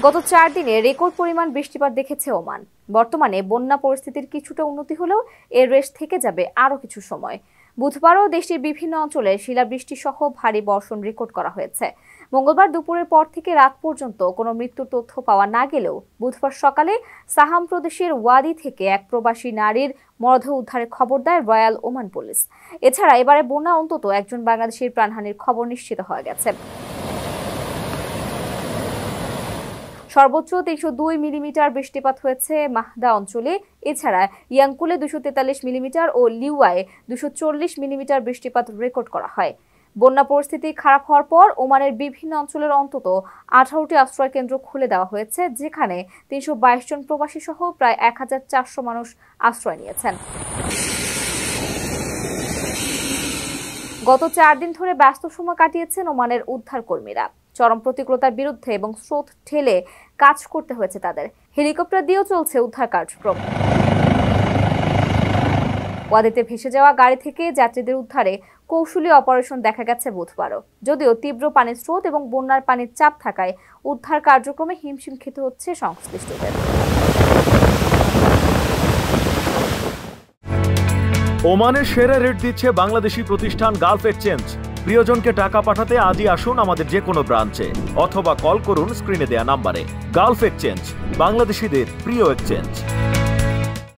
গত 4 দিনে রেকর্ড পরিমাণ বৃষ্টিপাত দেখেছে ওমান। বর্তমানে বন্যা পরিস্থিতির কিছুটা উন্নতি হলেও এর রেশ থেকে যাবে আরও কিছু সময়। বুধবারও দেশটির বিভিন্ন অঞ্চলে শিলাবৃষ্টি সহ ভারী বর্ষণ রেকর্ড করা হয়েছে। মঙ্গলবার দুপুরের পর থেকে রাত পর্যন্ত কোনো মৃত্যুর তথ্য পাওয়া না গেলেও বুধবার সকালে সাহাম প্রদেশের ওয়াদি থেকে এক প্রবাসী নারীর মরদেহ উদ্ধারের খবর দেয় রয়্যাল ওমান পুলিশ। এছাড়া এবারে বন্যা অন্তত একজন বাংলাদেশির প্রাণহানির খবর নিশ্চিত হয়ে গেছে। সর্বোচ্চ 302 মিলিমিটার বৃষ্টিপাত হয়েছে মাহদা অঞ্চলে। এছাড়া ইয়াংকুলে 243 মিলিমিটার ও লিওয়ায় 240 মিলিমিটার বৃষ্টিপাত রেকর্ড করা হয়। বন্যা পরিস্থিতি খারাপ হওয়ার পর ওমানের বিভিন্ন অঞ্চলের অন্তত 18টি আশ্রয় কেন্দ্র খুলে দেওয়া হয়েছে, যেখানে 322 জন প্রবাসী সহ প্রায় 1400 মানুষ আশ্রয় নিয়েছেন। গত 4 দিন ধরে ব্যস্ত সময় কাটিয়েছেন ওমানের উদ্ধার কর্মীরা। চরম প্রতিকূলতার বিরুদ্ধে এবং স্রোত ঠেলে কাজ করতে হয়েছে তাদের। হেলিকপ্টার দিয়েও চলছে উদ্ধার কার্যক্রম। ওয়াদিতে ভেসে যাওয়া গাড়ি থেকে যাত্রীদের উদ্ধারে কৌশলী অপারেশন দেখা গেছে বুধবারও। যদিও তীব্র পানির স্রোত এবং বন্যার পানির চাপ থাকায় উদ্ধার কার্যক্রমে হিমশিম খেতে হচ্ছে সংশ্লিষ্টদের। ওমানের সেরা রেট দিচ্ছে বাংলাদেশি প্রতিষ্ঠান গালফ এক্সচেঞ্জ। প্রিয়জনকে টাকা পাঠাতে আজই আসুন আমাদের যে কোনো ব্রাঞ্চে অথবা কল করুন স্ক্রিনে দেয়া নাম্বারে। গালফ এক্সচেঞ্জ, বাংলাদেশিদের প্রিয় এক্সচেঞ্জ।